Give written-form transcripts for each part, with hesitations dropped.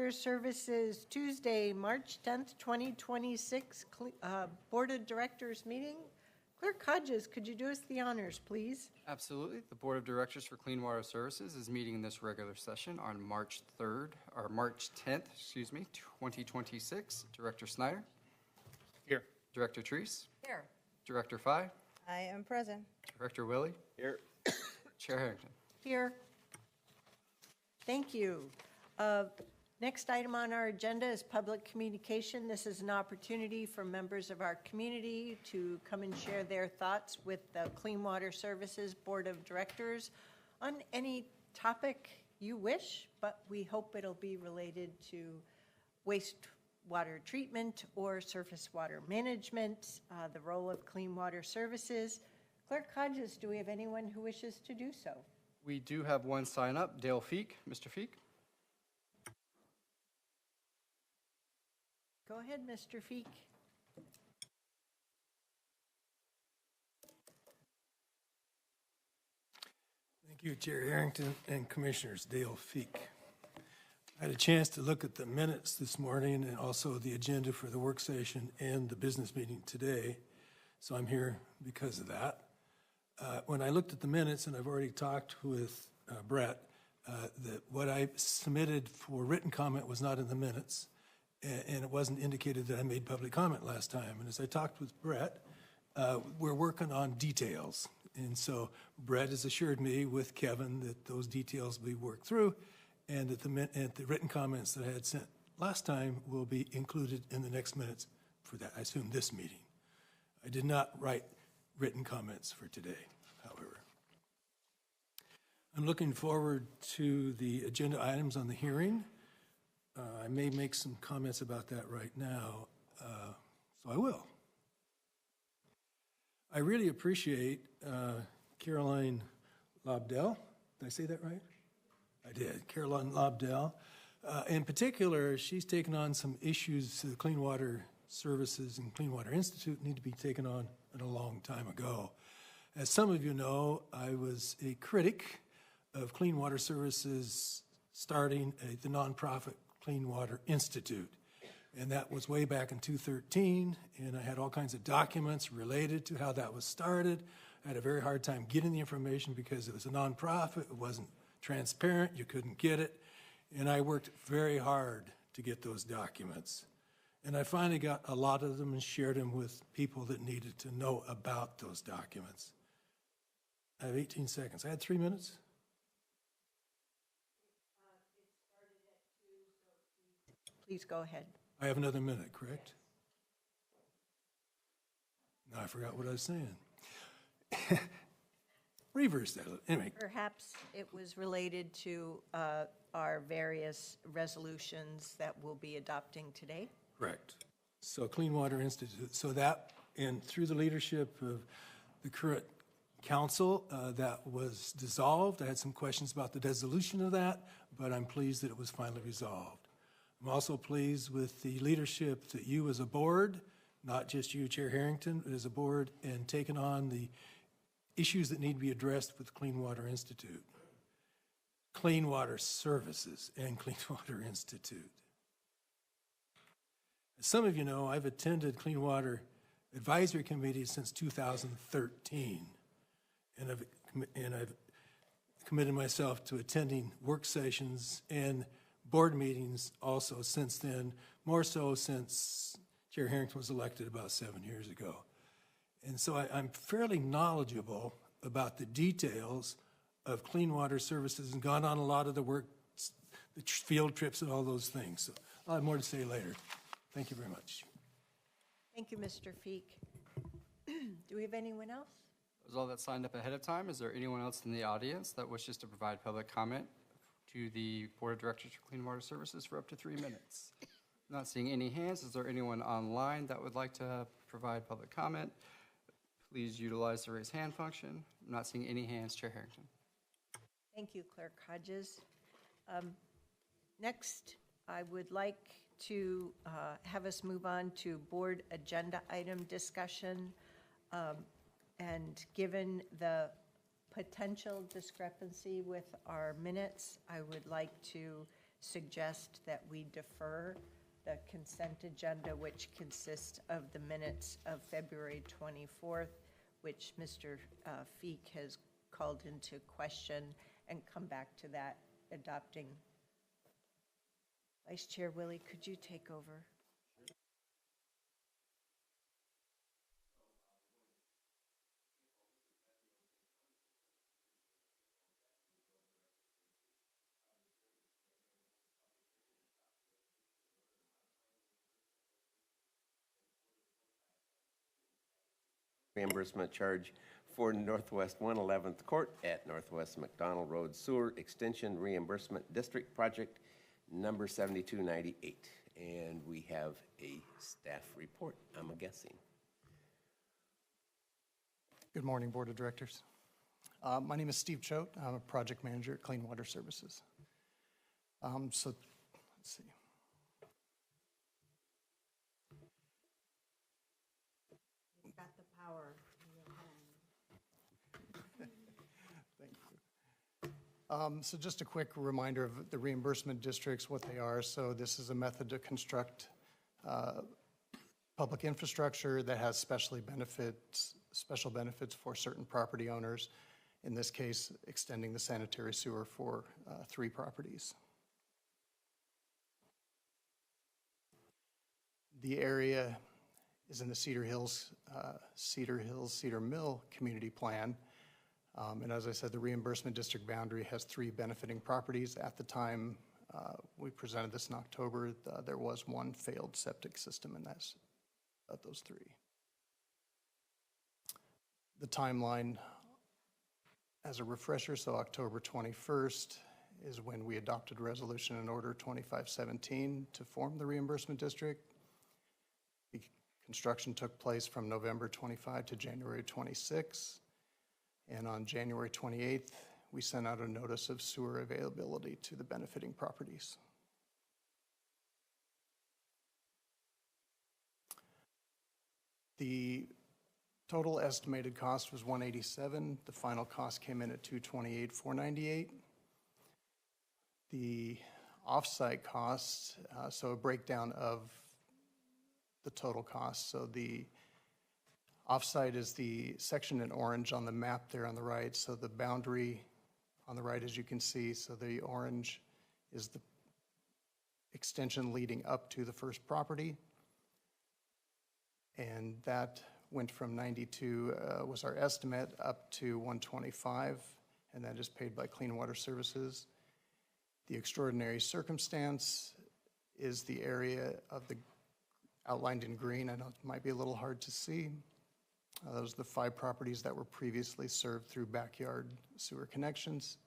Water Services, Tuesday, March 10th, 2026, Board of Directors meeting. Clerk Hodges, could you do us the honors, please? Absolutely. The Board of Directors for Clean Water Services is meeting in this regular session on March 10th, 2026. Director Snyder. Here. Director Treese. Here. Director Fye. I am present. Director Willie. Here. Chair Harrington. Here. Thank you. Next item on our agenda is public communication. This is an opportunity for members of our community to come and share their thoughts with the Clean Water Services Board of Directors on any topic you wish, but we hope it'll be related to wastewater treatment or surface water management, the role of Clean Water Services. Clerk Hodges, do we have anyone who wishes to do so? We do have one sign up, Dale Feek. Mr. Feek. Go ahead, Mr. Feek. Thank you, Chair Harrington and Commissioners. Dale Feek. I had a chance to look at the minutes this morning and also the agenda for the work session and the business meeting today, so I'm here because of that. When I looked at the minutes, and I've already talked with Brett, that what I submitted for written comment was not in the minutes, and it wasn't indicated that I made public comment last time. And as I talked with Brett, we're working on details. And so Brett has assured me with Kevin that those details will be worked through and that the written comments that I had sent last time will be included in the next minutes for that, I assume, this meeting. I did not write written comments for today, however. I'm looking forward to the agenda items on the hearing. I may make some comments about that right now, so I will. I really appreciate Caroline Lobdell. Did I say that right? I did. Caroline Lobdell. In particular, she's taken on some issues the Clean Water Services and Clean Water Institute need to be taken on a long time ago. As some of you know, I was a critic of Clean Water Services starting the nonprofit Clean Water Institute. And that was way back in 2013, and I had all kinds of documents related to how that was started. I had a very hard time getting the information because it was a nonprofit, it wasn't transparent, you couldn't get it, and I worked very hard to get those documents. And I finally got a lot of them and shared them with people that needed to know about those documents. I have 18 seconds. I had 3 minutes? Please go ahead. I have another minute, correct? No, I forgot what I was saying. Reverse that. Anyway. Perhaps it was related to our various resolutions that we'll be adopting today. Correct. So Clean Water Institute. So that, and through the leadership of the current council, that was dissolved. I had some questions about the dissolution of that, but I'm pleased that it was finally resolved. I'm also pleased with the leadership that you as a board, not just you, Chair Harrington, but as a board, and taken on the issues that need to be addressed with Clean Water Institute, Clean Water Services, and Clean Water Institute. As some of you know, I've attended Clean Water Advisory Committee since 2013, and I've committed myself to attending work sessions and board meetings also since then, more so since Chair Harrington was elected about 7 years ago. And so I'm fairly knowledgeable about the details of Clean Water Services and gone on a lot of the work, the field trips and all those things. So I'll have more to say later. Thank you very much. Thank you, Mr. Feek. Do we have anyone else? Those all that signed up ahead of time. Is there anyone else in the audience that wishes to provide public comment to the Board of Directors for Clean Water Services for up to 3 minutes? Not seeing any hands. Is there anyone online that would like to provide public comment? Please utilize the raise hand function. I'm not seeing any hands. Chair Harrington. Thank you, Clerk Hodges. Next, I would like to have us move on to board agenda item discussion. And given the potential discrepancy with our minutes, I would like to suggest that we defer the consent agenda, which consists of the minutes of February 24th, which Mr. Feek has called into question, and come back to that adopting. Vice Chair Willie, could you take over? Reimbursement charge for Northwest 111th Court at Northwest McDonald Road Sewer Extension Reimbursement District Project number 7298. And we have a staff report, I'm guessing. Good morning, Board of Directors. My name is Steve Choate. I'm a project manager at Clean Water Services. So let's see. You've got the power. Thank you. So just a quick reminder of the reimbursement districts, what they are. So this is a method to construct public infrastructure that has special benefits for certain property owners. In this case, extending the sanitary sewer for 3 properties. The area is in the Cedar Mill Community Plan. And as I said, the reimbursement district boundary has 3 benefiting properties. At the time we presented this in October, there was 1 failed septic system, and that's of those 3. The timeline, as a refresher, so October 21st is when we adopted Resolution and Order 2517 to form the reimbursement district. The construction took place from November 25 to January 26. And on January 28th, we sent out a notice of sewer availability to the benefiting properties. The total estimated cost was $187. The final cost came in at $228,498. The offsite costs, so a breakdown of the total cost. So the offsite is the section in orange on the map there on the right. So the boundary on the right, as you can see, so the orange is the extension leading up to the first property. And that went from 92, was our estimate, up to 125, and that is paid by Clean Water Services. The extraordinary circumstance is the area of the outlined in green. I know it might be a little hard to see. Those are the 5 properties that were previously served through backyard sewer connections.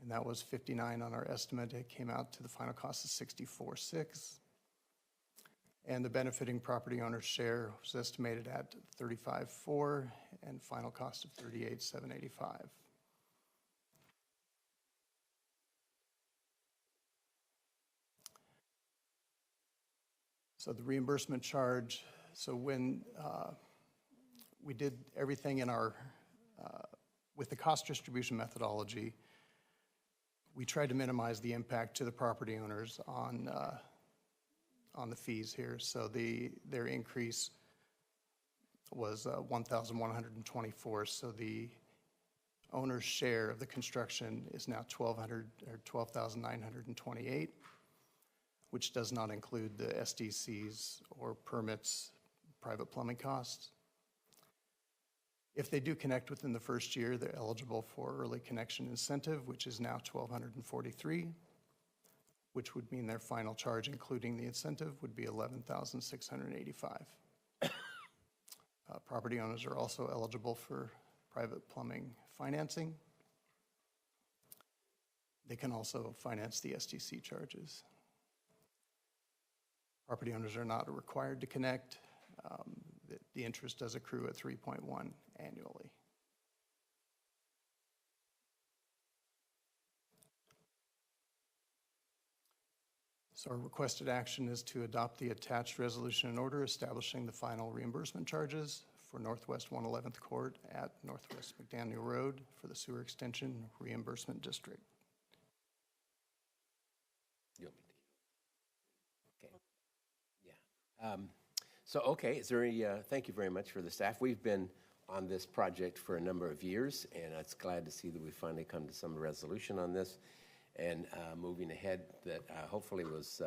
And that was 59 on our estimate. It came out to the final cost of 64,600. And the benefiting property owner's share was estimated at 35,400 and final cost of 38,785. So the reimbursement charge, so when we did everything in our, with the cost distribution methodology, we tried to minimize the impact to the property owners on the fees here. So their increase was 1,124. So the owner's share of the construction is now 12,928, which does not include the SDCs or permits, private plumbing costs. If they do connect within the first year, they're eligible for early connection incentive, which is now 1,243, which would mean their final charge, including the incentive, would be 11,685. Property owners are also eligible for private plumbing financing. They can also finance the SDC charges. Property owners are not required to connect. The interest does accrue at 3.1 annually. So our requested action is to adopt the attached resolution and order establishing the final reimbursement charges for Northwest 111th Court at Northwest McDaniel Road for the Sewer Extension Reimbursement District. So, okay, is there any, thank you very much for the staff. We've been on this project for a number of years, and it's glad to see that we finally come to some resolution on this and moving ahead that hopefully was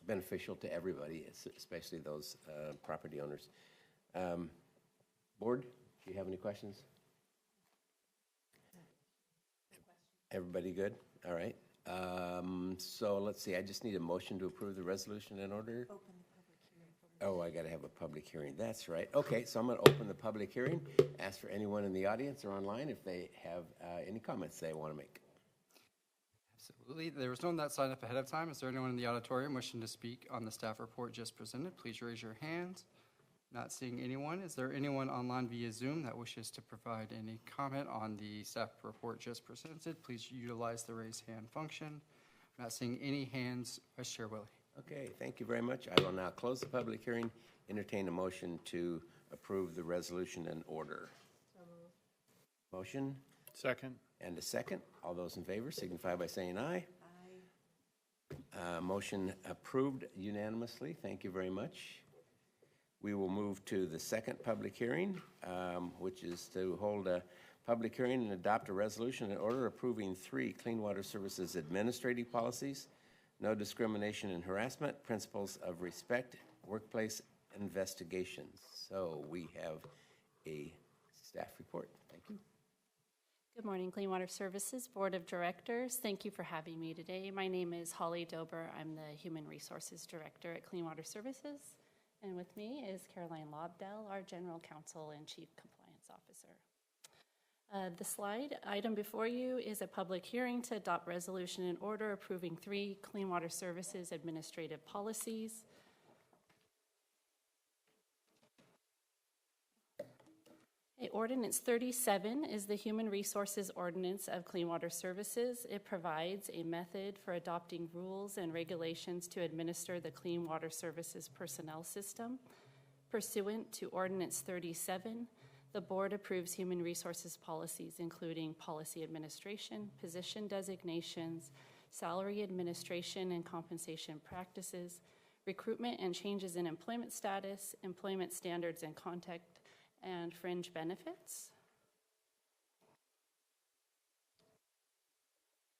beneficial to everybody, especially those property owners. Board, do you have any questions? Everybody good? All right. So let's see, I just need a motion to approve the resolution in order. Oh, I got to have a public hearing. That's right. Okay, so I'm going to open the public hearing. Ask for anyone in the audience or online if they have any comments they want to make. Absolutely. There was no one that signed up ahead of time. Is there anyone in the auditorium wishing to speak on the staff report just presented? Please raise your hand. Not seeing anyone. Is there anyone online via Zoom that wishes to provide any comment on the staff report just presented? Please utilize the raise hand function. Not seeing any hands. Vice Chair Willie. Okay, thank you very much. I will now close the public hearing, entertain a motion to approve the resolution in order. Motion Second. and a second. All those in favor signify by saying aye. Aye. Motion approved unanimously. Thank you very much. We will move to the second public hearing, which is to hold a public hearing and adopt a resolution in order approving 3 Clean Water Services administrative policies: no discrimination and harassment, principles of respect, workplace investigations. So we have a staff report. Thank you. Good morning, Clean Water Services Board of Directors. Thank you for having me today. My name is Holly Dober. I'm the Human Resources Director at Clean Water Services. And with me is Caroline Lobdell, our General Counsel and Chief Compliance Officer. The slide item before you is a public hearing to adopt resolution in order approving 3 Clean Water Services administrative policies. Ordinance 37 is the Human Resources Ordinance of Clean Water Services. It provides a method for adopting rules and regulations to administer the Clean Water Services personnel system. Pursuant to Ordinance 37, the board approves human resources policies, including policy administration, position designations, salary administration and compensation practices, recruitment and changes in employment status, employment standards and contact and fringe benefits.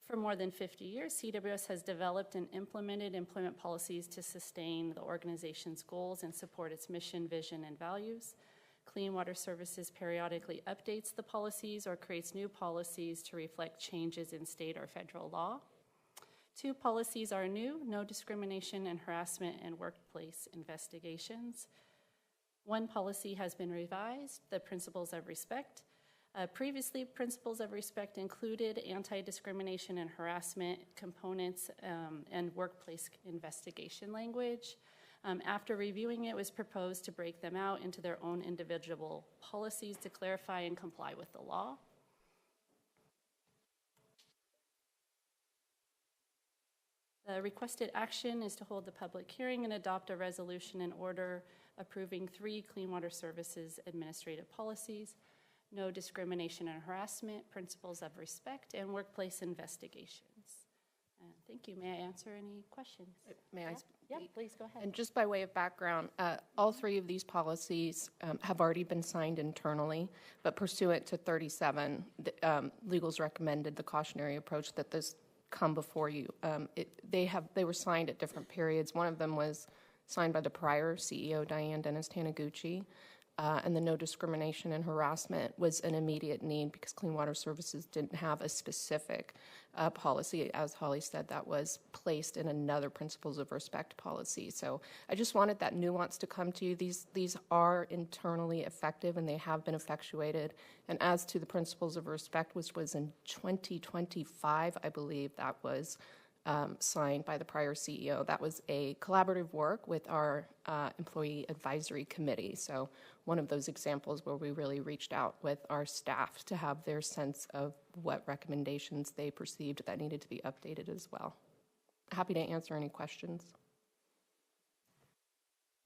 For more than 50 years, CWS has developed and implemented employment policies to sustain the organization's goals and support its mission, vision, and values. Clean Water Services periodically updates the policies or creates new policies to reflect changes in state or federal law. 2 policies are new: no discrimination and harassment and workplace investigations. 1 policy has been revised, the Principles of Respect. Previously, Principles of Respect included anti-discrimination and harassment components and workplace investigation language. After reviewing it, it was proposed to break them out into their own individual policies to clarify and comply with the law. The requested action is to hold the public hearing and adopt a resolution in order approving 3 Clean Water Services administrative policies: no discrimination and harassment, principles of respect, and workplace investigations. Thank you. May I answer any questions? May I? Yeah, please go ahead. And just by way of background, all 3 of these policies have already been signed internally, but pursuant to 37, legal's recommended the cautionary approach that this come before you. They were signed at different periods. One of them was signed by the prior CEO, Diane Dennis Taniguchi, and the no discrimination and harassment was an immediate need because Clean Water Services didn't have a specific policy. As Holly said, that was placed in another Principles of Respect policy. So I just wanted that nuance to come to you. These are internally effective and they have been effectuated. And as to the Principles of Respect, which was in 2025, I believe that was signed by the prior CEO. That was a collaborative work with our employee advisory committee. So one of those examples where we really reached out with our staff to have their sense of what recommendations they perceived that needed to be updated as well. Happy to answer any questions.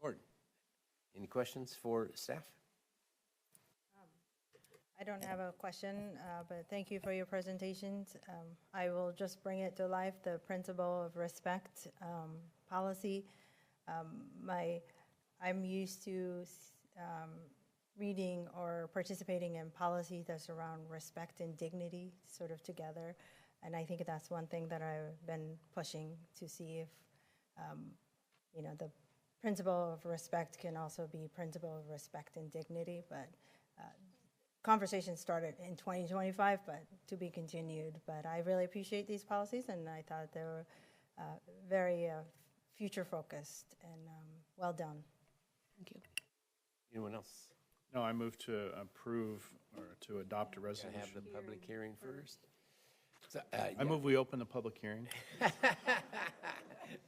Board, any questions for staff? I don't have a question, but thank you for your presentations. I will just bring it to life, the Principle of Respect policy. My I'm used to reading or participating in policies that's around respect and dignity sort of together. And I think that's one thing that I've been pushing to see if, the principle of respect can also be principle of respect and dignity. But conversation started in 2025, but to be continued. But I really appreciate these policies, and I thought they were very future-focused and well done. Thank you. Anyone else? No, I move to approve or to adopt a Gotta resolution. have the public hearing first. So, I move we open the public hearing.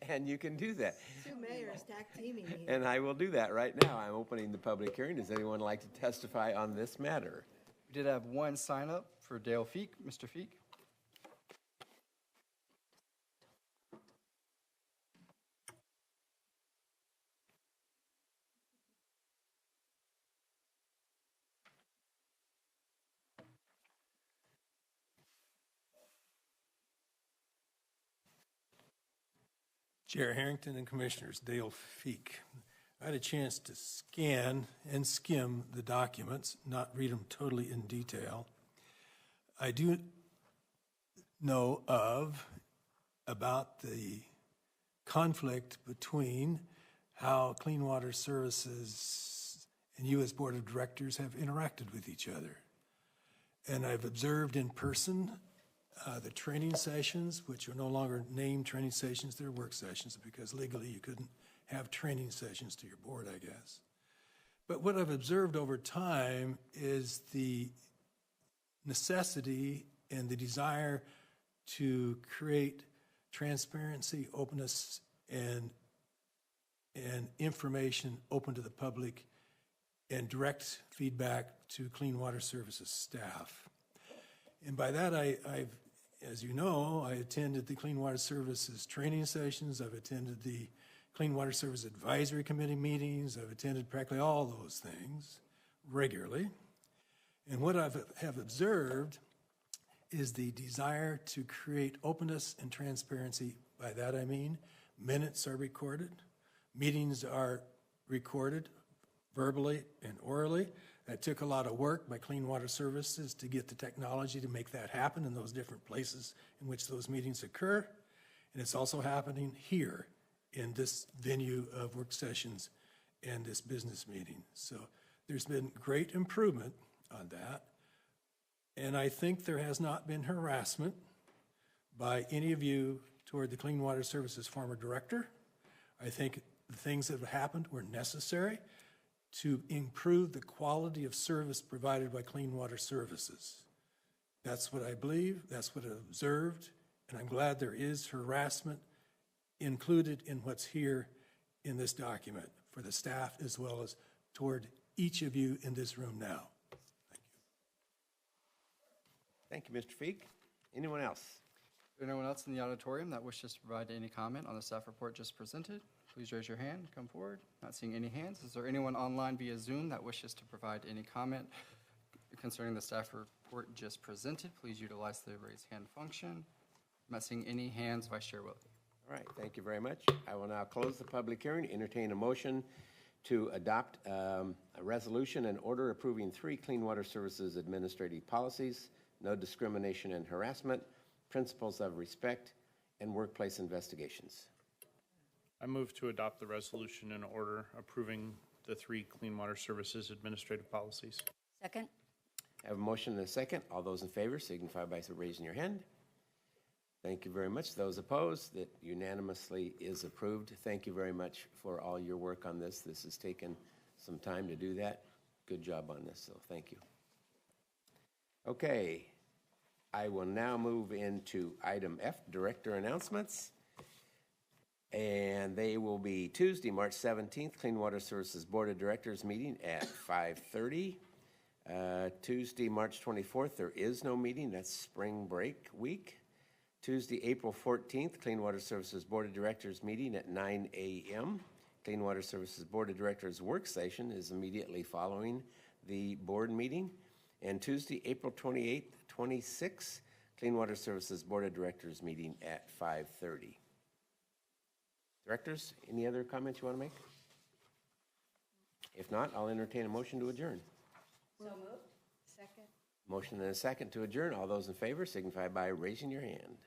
and you can do that. Two mayors tag teaming here. And I will do that right now. I'm opening the public hearing. Does anyone like to testify on this matter? We did have one sign up for Dale Feek. Mr. Feek? Chair Harrington and Commissioners, Dale Feek. I had a chance to scan and skim the documents, not read them totally in detail. I do know about the conflict between how Clean Water Services and U.S. Board of Directors have interacted with each other. And I've observed in person the training sessions, which are no longer named training sessions, they're work sessions, because legally you couldn't have training sessions to your board, I guess. But what I've observed over time is the necessity and the desire to create transparency, openness, and information open to the public, and direct feedback to Clean Water Services staff. And by that, I've, as you know, I attended the Clean Water Services training sessions. I've attended the Clean Water Service Advisory Committee meetings. I've attended practically all those things regularly. And what I have observed is the desire to create openness and transparency. By that I mean minutes are recorded, meetings are recorded verbally and orally. That took a lot of work by Clean Water Services to get the technology to make that happen in those different places in which those meetings occur. And it's also happening here in this venue of work sessions and this business meeting. So there's been great improvement on that. And I think there has not been harassment by any of you toward the Clean Water Services former director. I think the things that have happened were necessary to improve the quality of service provided by Clean Water Services. That's what I believe, that's what I've observed, and I'm glad there is harassment included in what's here in this document for the staff as well as toward each of you in this room now. Thank you. Thank you, Mr. Feek. Anyone else? Is there anyone else in the auditorium that wishes to provide any comment on the staff report just presented? Please raise your hand, come forward. Not seeing any hands. Is there anyone online via Zoom that wishes to provide any comment concerning the staff report just presented? Please utilize the raise hand function. I'm not seeing any hands. Vice Chair Willie. All right, thank you very much. I will now close the public hearing, entertain a motion to adopt a resolution and order approving 3 Clean Water Services administrative policies: no discrimination and harassment, principles of respect, and workplace investigations. I move to adopt the resolution and order approving the 3 Clean Water Services administrative policies. Second. I have a motion and a second. All those in favor signify by raising your hand. Thank you very much. Those opposed, that unanimously is approved. Thank you very much for all your work on this. This has taken some time to do that. Good job on this, so thank you. Okay, I will now move into item F, director announcements. And they will be Tuesday, March 17th, Clean Water Services Board of Directors meeting at 5:30. Tuesday, March 24th, there is no meeting. That's spring break week. Tuesday, April 14th, Clean Water Services Board of Directors meeting at 9 a.m. Clean Water Services Board of Directors work session is immediately following the board meeting. And Tuesday, April 28th, 26th, Clean Water Services Board of Directors meeting at 5:30. Directors, any other comments you want to make? If not, I'll entertain a motion to adjourn. So moved. Second. Motion and a second to adjourn. All those in favor signify by raising your hand.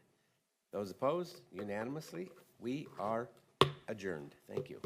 Those opposed, unanimously, we are adjourned. Thank you.